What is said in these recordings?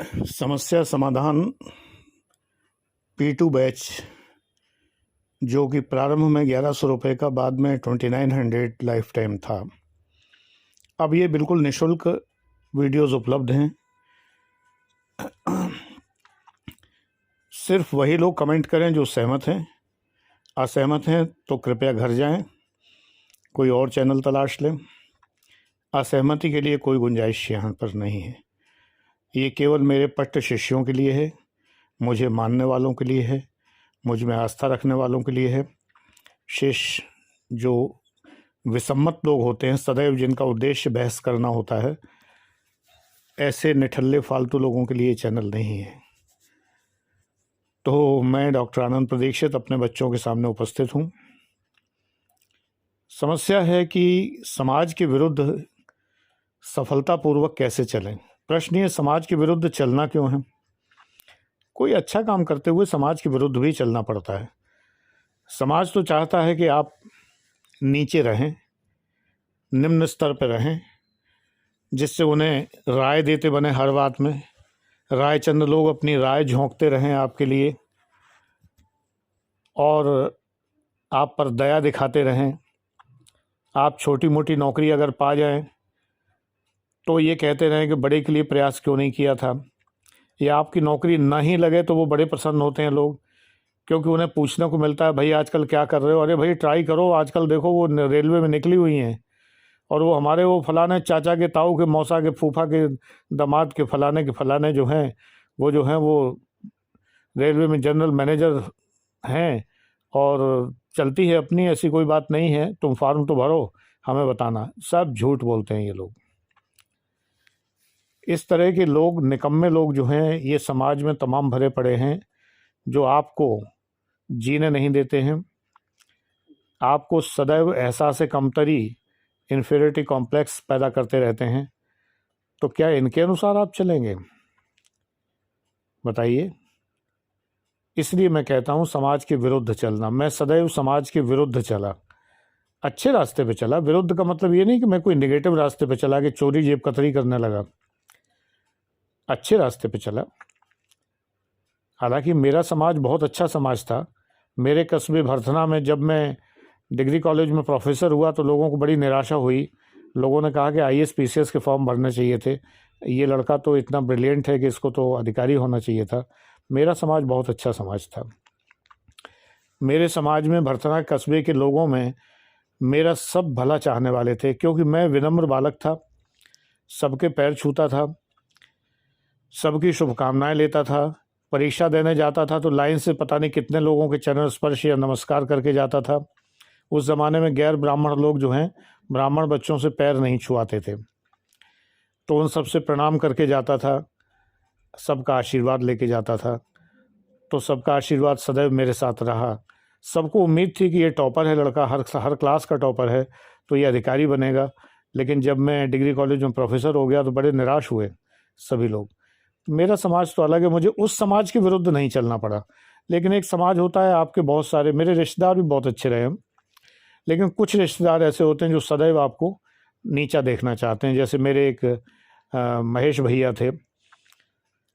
समस्या समाधान P2 batch जो कि प्रारंभ में 1100 रुपये का, बाद में 2900 लाइफ टाइम था। अब ये बिल्कुल निःशुल्क वीडियोस उपलब्ध हैं। सिर्फ वही लोग कमेंट करें जो सहमत हैं। असहमत हैं तो कृपया घर जाएं, कोई और चैनल तलाश लें। असहमति के लिए कोई गुंजाइश यहाँ पर नहीं है। ये केवल मेरे पट्ट शिष्यों के लिए है, मुझे मानने वालों के लिए है, मुझ में आस्था रखने वालों के लिए है। शिष्य जो विसम्मत लोग होते हैं, सदैव जिनका उद्देश्य बहस करना होता है, ऐसे निठल्ले फालतू लोगों के लिए चैनल नहीं है। तो मैं डॉक्टर आनंद प्रदीक्षित अपने बच्चों के सामने उपस्थित हूँ। समस्या है कि समाज के विरुद्ध सफलतापूर्वक कैसे चलें। प्रश्न ये, समाज के विरुद्ध चलना क्यों है? कोई अच्छा काम करते हुए समाज के विरुद्ध भी चलना पड़ता है। समाज तो चाहता है कि आप नीचे रहें, निम्न स्तर पर रहें, जिससे उन्हें राय देते बने हर बात में। राय चंद लोग अपनी राय झोंकते रहें आपके लिए और आप पर दया दिखाते रहें। आप छोटी मोटी नौकरी अगर पा जाएं तो ये कहते रहें कि बड़े के लिए प्रयास क्यों नहीं किया था, या आपकी नौकरी ना ही लगे तो वो बड़े प्रसन्न होते हैं लोग, क्योंकि उन्हें पूछने को मिलता है, भाई आजकल क्या कर रहे हो? अरे भाई ट्राई करो, आजकल देखो वो रेलवे में निकली हुई हैं, और वो हमारे वो फलाने चाचा के, ताऊ के, मौसा के, फूफा के, दामाद के फलाने जो हैं वो रेलवे में जनरल मैनेजर हैं, और चलती है अपनी, ऐसी कोई बात नहीं है, तुम फॉर्म तो भरो, हमें बताना। सब झूठ बोलते हैं ये लोग। इस तरह के लोग, निकम्मे लोग जो हैं, ये समाज में तमाम भरे पड़े हैं, जो आपको जीने नहीं देते हैं। आपको सदैव एहसास कमतरी, इन्फीरियरिटी कॉम्प्लेक्स पैदा करते रहते हैं। तो क्या इनके अनुसार आप चलेंगे? बताइए। इसलिए मैं कहता हूँ समाज के विरुद्ध चलना। मैं सदैव समाज के विरुद्ध चला, अच्छे रास्ते पे चला। विरुद्ध का मतलब ये नहीं कि मैं कोई नेगेटिव रास्ते पे चला कि चोरी जेब कतरी करने लगा। अच्छे रास्ते पे चला। हालांकि मेरा समाज बहुत अच्छा समाज था। मेरे कस्बे भरथना में जब मैं डिग्री कॉलेज में प्रोफेसर हुआ तो लोगों को बड़ी निराशा हुई। लोगों ने कहा कि IAS PCS के फॉर्म भरने चाहिए थे, ये लड़का तो इतना ब्रिलियंट है कि इसको तो अधिकारी होना चाहिए था। मेरा समाज बहुत अच्छा समाज था। मेरे समाज में, भरथना कस्बे के लोगों में, मेरा सब भला चाहने वाले थे, क्योंकि मैं विनम्र बालक था, सबके पैर छूता था, सबकी शुभकामनाएं लेता था। परीक्षा देने जाता था तो लाइन से पता नहीं कितने लोगों के चरण स्पर्श या नमस्कार करके जाता था। उस ज़माने में गैर ब्राह्मण लोग जो हैं, ब्राह्मण बच्चों से पैर नहीं छुआते थे, तो उन सबसे प्रणाम करके जाता था, सबका आशीर्वाद लेके जाता था। तो सबका आशीर्वाद सदैव मेरे साथ रहा। सबको उम्मीद थी कि ये टॉपर है लड़का, हर क्लास का टॉपर है, तो ये अधिकारी बनेगा। लेकिन जब मैं डिग्री कॉलेज में प्रोफेसर हो गया तो बड़े निराश हुए सभी लोग। मेरा समाज तो अलग है, मुझे उस समाज के विरुद्ध नहीं चलना पड़ा। लेकिन एक समाज होता है, आपके बहुत सारे, मेरे रिश्तेदार भी बहुत अच्छे रहे, लेकिन कुछ रिश्तेदार ऐसे होते हैं जो सदैव आपको नीचा देखना चाहते हैं। जैसे मेरे एक महेश भैया थे,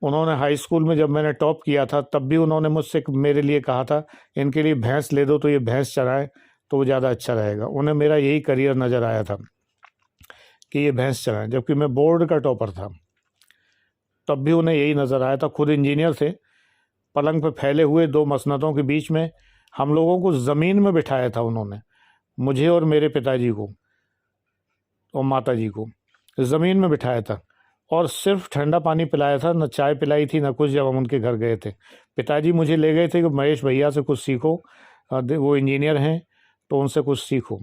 उन्होंने हाई स्कूल में जब मैंने टॉप किया था तब भी उन्होंने मुझसे मेरे लिए कहा था, इनके लिए भैंस ले दो तो ये भैंस चराएं तो वो ज़्यादा अच्छा रहेगा। उन्हें मेरा यही करियर नज़र आया था कि ये भैंस चराएं, जबकि मैं बोर्ड का टॉपर था, तब भी उन्हें यही नज़र आया था। खुद इंजीनियर थे। पलंग पर फैले हुए दो मसनदों के बीच में हम लोगों को ज़मीन में बिठाया था उन्होंने, मुझे और मेरे पिताजी को और माताजी को ज़मीन में बिठाया था, और सिर्फ ठंडा पानी पिलाया था, न चाय पिलाई थी न कुछ। जब हम उनके घर गए थे, पिताजी मुझे ले गए थे कि महेश भैया से कुछ सीखो, वो इंजीनियर हैं तो उनसे कुछ सीखो।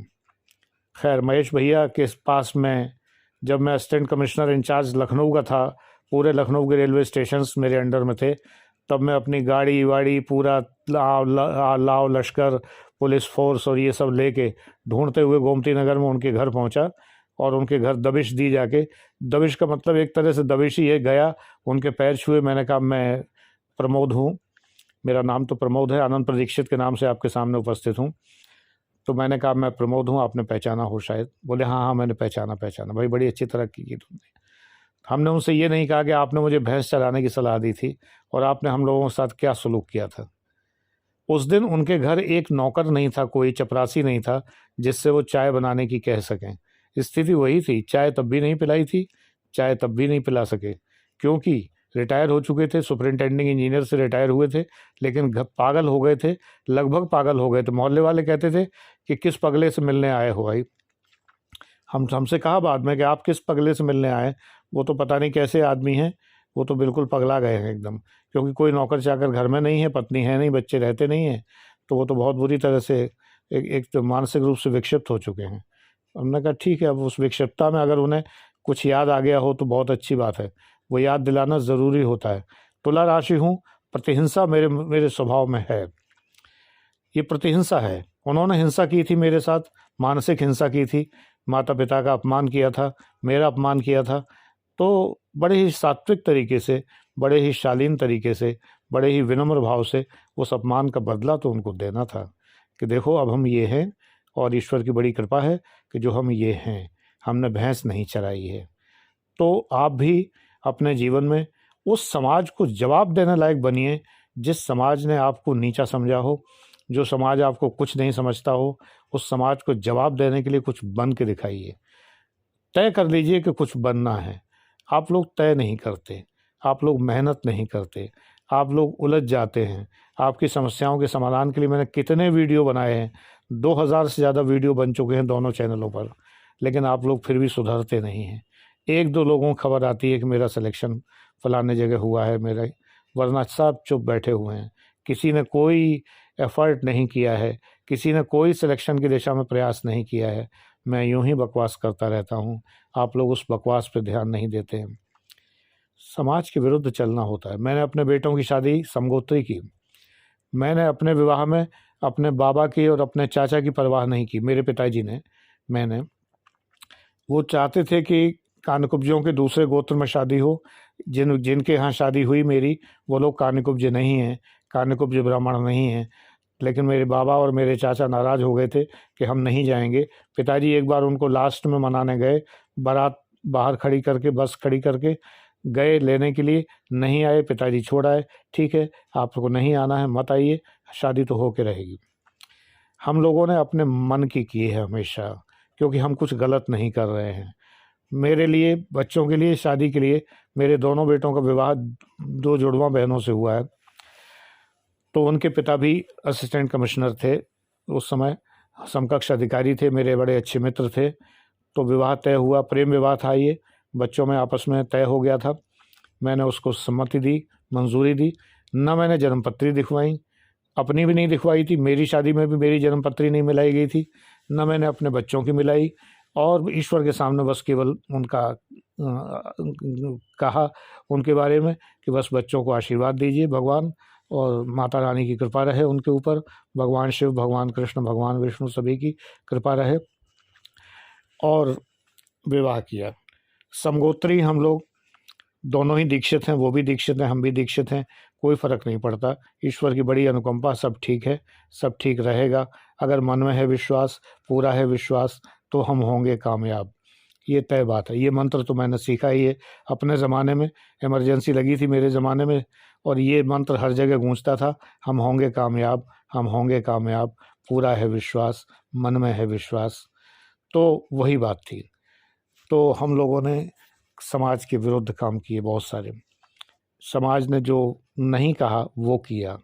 खैर, महेश भैया के पास में जब मैं असिस्टेंट कमिश्नर इंचार्ज लखनऊ का था, पूरे लखनऊ के रेलवे स्टेशंस मेरे अंडर में थे, तब मैं अपनी गाड़ी वाड़ी पूरा लाव लश्कर, पुलिस फोर्स और ये सब लेके ढूंढते हुए गोमती नगर में उनके घर पहुंचा, और उनके घर दबिश दी जाके। दबिश का मतलब एक तरह से दबिश ही है, गया, उनके पैर छुए। मैंने कहा मैं प्रमोद हूँ, मेरा नाम तो प्रमोद है, आनंद प्रदीक्षित के नाम से आपके सामने उपस्थित हूँ। तो मैंने कहा मैं प्रमोद हूँ, आपने पहचाना हो शायद। बोले हाँ हाँ मैंने पहचाना। भाई बड़ी अच्छी तरह की तुमने। हमने उनसे ये नहीं कहा कि आपने मुझे भैंस चलाने की सलाह दी थी और आपने हम लोगों के साथ क्या सलूक किया था। उस दिन उनके घर एक नौकर नहीं था, कोई चपरासी नहीं था जिससे वो चाय बनाने की कह सकें। स्थिति वही थी, चाय तब भी नहीं पिलाई थी, चाय तब भी नहीं पिला सके, क्योंकि रिटायर हो चुके थे, सुपरिंटेंडिंग इंजीनियर से रिटायर हुए थे, लेकिन पागल हो गए थे, लगभग पागल हो गए थे। मोहल्ले वाले कहते थे कि किस पगले से मिलने आए हो भाई। हमसे कहा बाद में कि आप किस पगले से मिलने आए, वो तो पता नहीं कैसे आदमी हैं, वो तो बिल्कुल पगला गए हैं एकदम, क्योंकि कोई नौकर चाकर घर में नहीं है, पत्नी है नहीं, बच्चे रहते नहीं हैं, तो वो तो बहुत बुरी तरह से एक तो मानसिक रूप से विक्षिप्त हो चुके हैं। हमने कहा ठीक है, अब उस विक्षिप्तता में अगर उन्हें कुछ याद आ गया हो तो बहुत अच्छी बात है, वो याद दिलाना ज़रूरी होता है। तुला राशि हूँ, प्रतिहिंसा मेरे मेरे स्वभाव में है, ये प्रतिहिंसा है। उन्होंने हिंसा की थी मेरे साथ, मानसिक हिंसा की थी, माता पिता का अपमान किया था, मेरा अपमान किया था, तो बड़े ही सात्विक तरीके से, बड़े ही शालीन तरीके से, बड़े ही विनम्र भाव से उस अपमान का बदला तो उनको देना था कि देखो अब हम ये हैं और ईश्वर की बड़ी कृपा है कि जो हम ये हैं, हमने भैंस नहीं चराई है। तो आप भी अपने जीवन में उस समाज को जवाब देने लायक बनिए जिस समाज ने आपको नीचा समझा हो, जो समाज आपको कुछ नहीं समझता हो, उस समाज को जवाब देने के लिए कुछ बन के दिखाइए। तय कर लीजिए कि कुछ बनना है। आप लोग तय नहीं करते, आप लोग मेहनत नहीं करते, आप लोग उलझ जाते हैं। आपकी समस्याओं के समाधान के लिए मैंने कितने वीडियो बनाए हैं, 2000 से ज़्यादा वीडियो बन चुके हैं दोनों चैनलों पर, लेकिन आप लोग फिर भी सुधरते नहीं हैं। 1-2 लोगों को खबर आती है कि मेरा सिलेक्शन फलाने जगह हुआ है मेरा, वरना सब चुप बैठे हुए हैं। किसी ने कोई एफ़र्ट नहीं किया है, किसी ने कोई सिलेक्शन की दिशा में प्रयास नहीं किया है। मैं यूं ही बकवास करता रहता हूं, आप लोग उस बकवास पे ध्यान नहीं देते हैं। समाज के विरुद्ध चलना होता है। मैंने अपने बेटों की शादी समगोत्री की, मैंने अपने विवाह में अपने बाबा की और अपने चाचा की परवाह नहीं की। मेरे पिताजी ने, मैंने, वो चाहते थे कि कानकुब्जों के दूसरे गोत्र में शादी हो। जिनके यहाँ शादी हुई मेरी, वो लोग कानकुब्ज नहीं हैं, कानकुब्ज ब्राह्मण नहीं हैं, लेकिन मेरे बाबा और मेरे चाचा नाराज़ हो गए थे कि हम नहीं जाएंगे। पिताजी एक बार उनको लास्ट में मनाने गए, बारात बाहर खड़ी करके, बस खड़ी करके गए लेने के लिए, नहीं आए, पिताजी छोड़ आए। ठीक है, आपको नहीं आना है मत आइए, शादी तो होके रहेगी। हम लोगों ने अपने मन की है हमेशा, क्योंकि हम कुछ गलत नहीं कर रहे हैं। मेरे लिए, बच्चों के लिए, शादी के लिए, मेरे दोनों बेटों का विवाह 2 जुड़वा बहनों से हुआ है, तो उनके पिता भी असिस्टेंट कमिश्नर थे उस समय, समकक्ष अधिकारी थे, मेरे बड़े अच्छे मित्र थे। तो विवाह तय हुआ, प्रेम विवाह था ये, बच्चों में आपस में तय हो गया था। मैंने उसको सम्मति दी, मंजूरी दी। न मैंने जन्मपत्री दिखवाई, अपनी भी नहीं दिखवाई थी, मेरी शादी में भी मेरी जन्मपत्री नहीं मिलाई गई थी, न मैंने अपने बच्चों की मिलाई, और ईश्वर के सामने बस केवल उनका कहा उनके बारे में कि बस बच्चों को आशीर्वाद दीजिए भगवान, और माता रानी की कृपा रहे उनके ऊपर, भगवान शिव, भगवान कृष्ण, भगवान विष्णु सभी की कृपा रहे, और विवाह किया। समगोत्री हम लोग दोनों ही दीक्षित हैं, वो भी दीक्षित हैं, हम भी दीक्षित हैं, कोई फ़र्क नहीं पड़ता। ईश्वर की बड़ी अनुकंपा, सब ठीक है, सब ठीक रहेगा। अगर मन में है विश्वास, पूरा है विश्वास, तो हम होंगे कामयाब, ये तय बात है। ये मंत्र तो मैंने सीखा ही है अपने ज़माने में, इमरजेंसी लगी थी मेरे ज़माने में, और ये मंत्र हर जगह गूंजता था, हम होंगे कामयाब, हम होंगे कामयाब, पूरा है विश्वास, मन में है विश्वास। तो वही बात थी। तो हम लोगों ने समाज के विरुद्ध काम किए बहुत सारे। समाज ने जो नहीं कहा वो किया,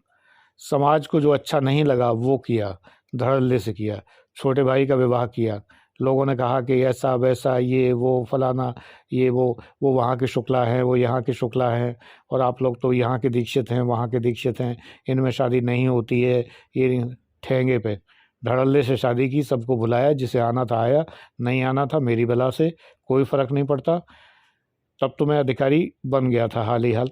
समाज को जो अच्छा नहीं लगा वो किया, धड़ल्ले से किया। छोटे भाई का विवाह किया, लोगों ने कहा कि ऐसा वैसा, ये वो फलाना, ये वो वहाँ के शुक्ला हैं, वो यहाँ के शुक्ला हैं, और आप लोग तो यहाँ के दीक्षित हैं, वहाँ के दीक्षित हैं, इनमें शादी नहीं होती है। ये ठेंगे पे धड़ल्ले से शादी की, सबको बुलाया, जिसे आना था आया, नहीं आना था मेरी बला से, कोई फ़र्क नहीं पड़ता। तब तो मैं अधिकारी बन गया था हाल ही हाल।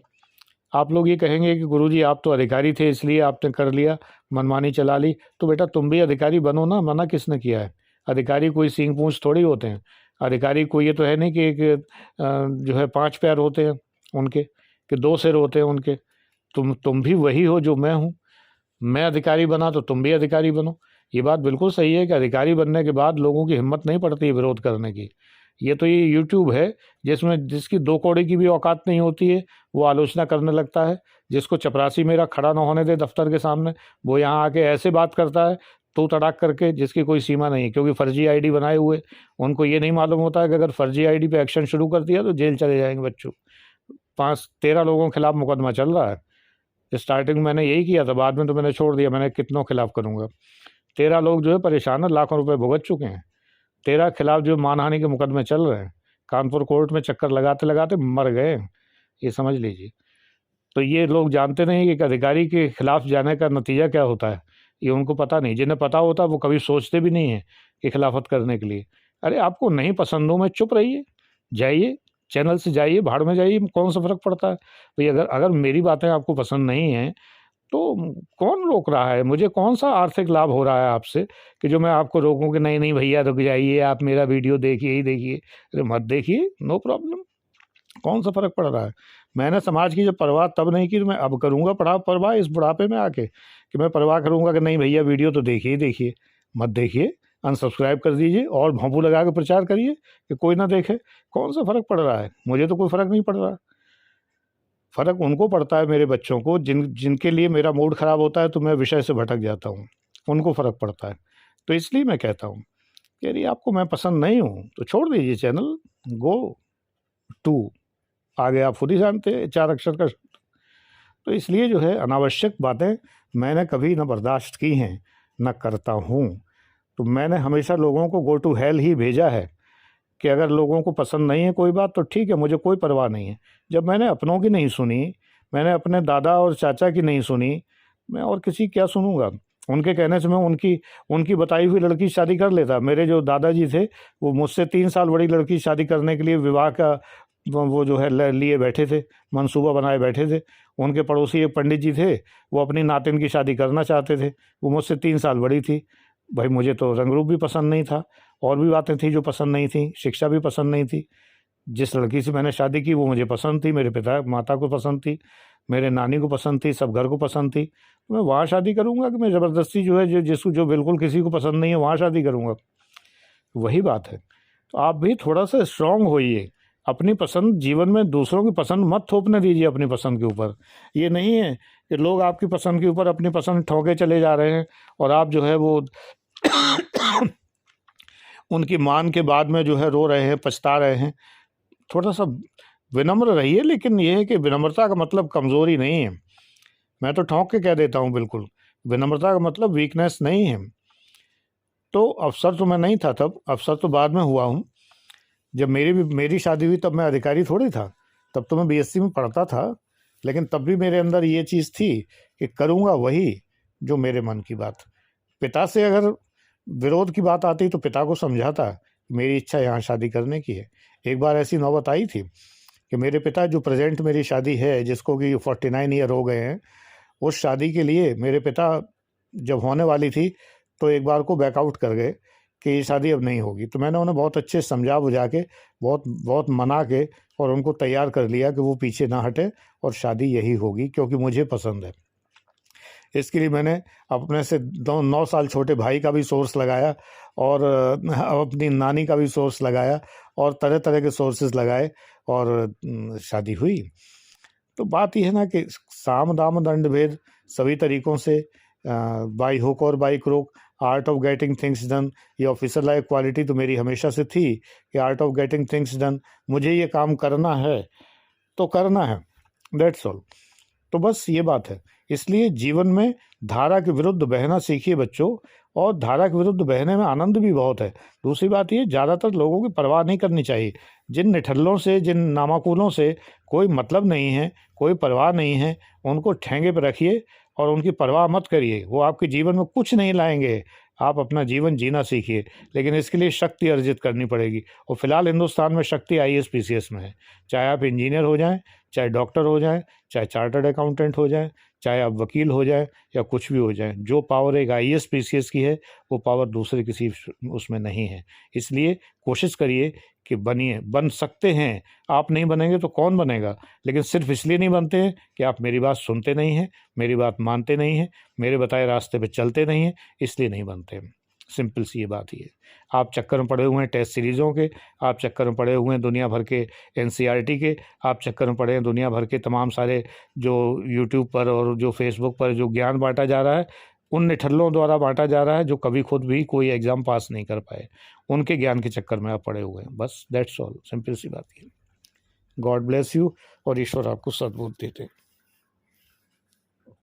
आप लोग ये कहेंगे कि गुरुजी आप तो अधिकारी थे इसलिए आपने कर लिया, मनमानी चला ली, तो बेटा तुम भी अधिकारी बनो ना, मना किसने किया है? अधिकारी कोई सींग पूंछ थोड़ी होते हैं। अधिकारी कोई ये तो है नहीं कि एक जो है 5 पैर होते हैं उनके, कि 2 सिर होते हैं उनके। तुम भी वही हो जो मैं हूँ। मैं अधिकारी बना तो तुम भी अधिकारी बनो। ये बात बिल्कुल सही है कि अधिकारी बनने के बाद लोगों की हिम्मत नहीं पड़ती है विरोध करने की, ये तो ये यूट्यूब है जिसमें जिसकी 2 कौड़ी की भी औकात नहीं होती है वो आलोचना करने लगता है। जिसको चपरासी मेरा खड़ा ना होने दे दफ्तर के सामने, वो यहाँ आके ऐसे बात करता है तू तड़ाक करके, जिसकी कोई सीमा नहीं है, क्योंकि फर्जी आईडी बनाए हुए। उनको ये नहीं मालूम होता है कि अगर फर्जी आईडी पे एक्शन शुरू कर दिया तो जेल चले जाएंगे बच्चों। 13 लोगों के खिलाफ मुकदमा चल रहा है। स्टार्टिंग मैंने यही किया था, बाद में तो मैंने छोड़ दिया, मैंने कितनों खिलाफ करूँगा। 13 लोग जो है परेशान है, लाखों रुपए भुगत चुके हैं। 13 खिलाफ जो मानहानि के मुकदमे चल रहे हैं, कानपुर कोर्ट में चक्कर लगाते लगाते मर गए, ये समझ लीजिए। तो ये लोग जानते नहीं कि एक अधिकारी के खिलाफ जाने का नतीजा क्या होता है, ये उनको पता नहीं। जिन्हें पता होता वो कभी सोचते भी नहीं है कि खिलाफत करने के लिए। अरे आपको नहीं पसंद हो, मैं चुप रहिए, जाइए चैनल से, जाइए भाड़ में जाइए, कौन सा फ़र्क पड़ता है भाई। अगर अगर मेरी बातें आपको पसंद नहीं हैं तो कौन रोक रहा है? मुझे कौन सा आर्थिक लाभ हो रहा है आपसे कि जो मैं आपको रोकूं कि नहीं नहीं भैया रुक जाइए, आप मेरा वीडियो देखिए ही देखिए। अरे मत देखिए, नो प्रॉब्लम, कौन सा फ़र्क पड़ रहा है? मैंने समाज की जब परवाह तब नहीं की तो मैं अब करूँगा परवाह इस बुढ़ापे में आके, कि मैं परवाह करूँगा कि नहीं भैया वीडियो तो देखिए ही देखिए, मत देखिए, अनसब्सक्राइब कर दीजिए और भोंपू लगा के प्रचार करिए कि कोई ना देखे। कौन सा फ़र्क पड़ रहा है? मुझे तो कोई फ़र्क नहीं पड़ रहा। फ़र्क उनको पड़ता है, मेरे बच्चों को, जिनके लिए मेरा मूड ख़राब होता है तो मैं विषय से भटक जाता हूँ, उनको फ़र्क पड़ता है। तो इसलिए मैं कहता हूँ कि यदि आपको मैं पसंद नहीं हूँ तो छोड़ दीजिए चैनल, गो टू, आगे आप खुद ही जानते हैं 4 अक्षर का। तो इसलिए जो है अनावश्यक बातें मैंने कभी ना बर्दाश्त की हैं, ना करता हूँ। तो मैंने हमेशा लोगों को गो टू हेल ही भेजा है कि अगर लोगों को पसंद नहीं है कोई बात तो ठीक है, मुझे कोई परवाह नहीं है। जब मैंने अपनों की नहीं सुनी, मैंने अपने दादा और चाचा की नहीं सुनी, मैं और किसी क्या सुनूँगा? उनके कहने से मैं उनकी उनकी बताई हुई लड़की से शादी कर लेता। मेरे जो दादाजी थे, वो मुझसे 3 साल बड़ी लड़की से शादी करने के लिए विवाह का वो जो है लिए बैठे थे, मंसूबा बनाए बैठे थे। उनके पड़ोसी एक पंडित जी थे, वो अपनी नातिन की शादी करना चाहते थे। वो मुझसे 3 साल बड़ी थी। भाई मुझे तो रंग रूप भी पसंद नहीं था, और भी बातें थी जो पसंद नहीं थी, शिक्षा भी पसंद नहीं थी। जिस लड़की से मैंने शादी की वो मुझे पसंद थी, मेरे पिता माता को पसंद थी, मेरे नानी को पसंद थी, सब घर को पसंद थी। तो मैं वहाँ शादी करूँगा कि मैं ज़बरदस्ती जो है जो बिल्कुल किसी को पसंद नहीं है वहाँ शादी करूँगा? वही बात है। तो आप भी थोड़ा-सा स्ट्रॉन्ग होइए। अपनी पसंद जीवन में दूसरों की पसंद मत थोपने दीजिए अपनी पसंद के ऊपर। ये नहीं है कि लोग आपकी पसंद के ऊपर अपनी पसंद ठोके चले जा रहे हैं और आप जो है वो उनकी मान के बाद में जो है रो रहे हैं, पछता रहे हैं। थोड़ा-सा विनम्र रहिए, लेकिन ये है कि विनम्रता का मतलब कमज़ोरी नहीं है। मैं तो ठोक के कह देता हूँ बिल्कुल, विनम्रता का मतलब वीकनेस नहीं है। तो अफ़सर तो मैं नहीं था तब, अफ़सर तो बाद में हुआ हूँ। जब मेरी शादी हुई तब मैं अधिकारी थोड़ी था, तब तो मैं बीएससी में पढ़ता था। लेकिन तब भी मेरे अंदर ये चीज़ थी कि करूँगा वही जो मेरे मन की बात। पिता से अगर विरोध की बात आती तो पिता को समझाता, मेरी इच्छा यहाँ शादी करने की है। एक बार ऐसी नौबत आई थी कि मेरे पिता, जो प्रेज़ेंट मेरी शादी है जिसको कि 49 ईयर हो गए हैं, उस शादी के लिए मेरे पिता जब होने वाली थी तो एक बार को बैकआउट कर गए कि ये शादी अब नहीं होगी। तो मैंने उन्हें बहुत अच्छे समझा-बुझा के, बहुत बहुत मना के और उनको तैयार कर लिया कि वो पीछे ना हटें और शादी यही होगी क्योंकि मुझे पसंद है। इसके लिए मैंने अपने से 9 साल छोटे भाई का भी सोर्स लगाया और अपनी नानी का भी सोर्स लगाया और तरह-तरह के सोर्सेज़ लगाए और शादी हुई। तो बात ये है ना कि साम, दाम, दंड, भेद सभी तरीकों से बाय हुक और by crook, art of getting things done, ये ऑफिसर लाइक क्वालिटी तो मेरी हमेशा से थी कि art of getting things done, मुझे ये काम करना है तो करना है, दैट्स ऑल। तो बस ये बात है। इसलिए जीवन में धारा के विरुद्ध बहना सीखिए बच्चों, और धारा के विरुद्ध बहने में आनंद भी बहुत है। दूसरी बात ये, ज़्यादातर लोगों की परवाह नहीं करनी चाहिए। जिन निठल्लों से, जिन नामाकुलों से कोई मतलब नहीं है, कोई परवाह नहीं है, उनको ठेंगे पे रखिए और उनकी परवाह मत करिए। वो आपके जीवन में कुछ नहीं लाएँगे। आप अपना जीवन जीना सीखिए, लेकिन इसके लिए शक्ति अर्जित करनी पड़ेगी। और फिलहाल हिंदुस्तान में शक्ति आईएएस पीसीएस में है। चाहे आप इंजीनियर हो जाएँ, चाहे डॉक्टर हो जाएँ, चाहे चार्टर्ड अकाउंटेंट हो जाएँ, चाहे आप वकील हो जाएँ या कुछ भी हो जाएँ। जो पावर एक आईएएस पीसीएस की है, वो पावर दूसरे किसी उसमें नहीं है। इसलिए कोशिश करिए कि बनिए, बन सकते हैं। आप नहीं बनेंगे तो कौन बनेगा? लेकिन सिर्फ़ इसलिए नहीं बनते हैं कि आप मेरी बात सुनते नहीं हैं, मेरी बात मानते नहीं हैं, मेरे बताए रास्ते पे चलते नहीं हैं, इसलिए नहीं बनते। सिंपल सी ये बात ही है। आप चक्कर में पड़े हुए हैं टेस्ट सीरीज़ों के, आप चक्कर में पड़े हुए हैं दुनिया भर के एनसीईआरटी के, आप चक्कर में पड़े हैं दुनिया भर के तमाम सारे जो यूट्यूब पर और जो फेसबुक पर जो ज्ञान बांटा जा रहा है, उन निठल्लों द्वारा बांटा जा रहा है जो कभी खुद भी कोई एग्ज़ाम पास नहीं कर पाए। उनके ज्ञान के चक्कर में आप पड़े हुए हैं। बस दैट्स ऑल, सिंपल सी बात है। गॉड ब्लेस यू और ईश्वर आपको सद्बुद्धि देते।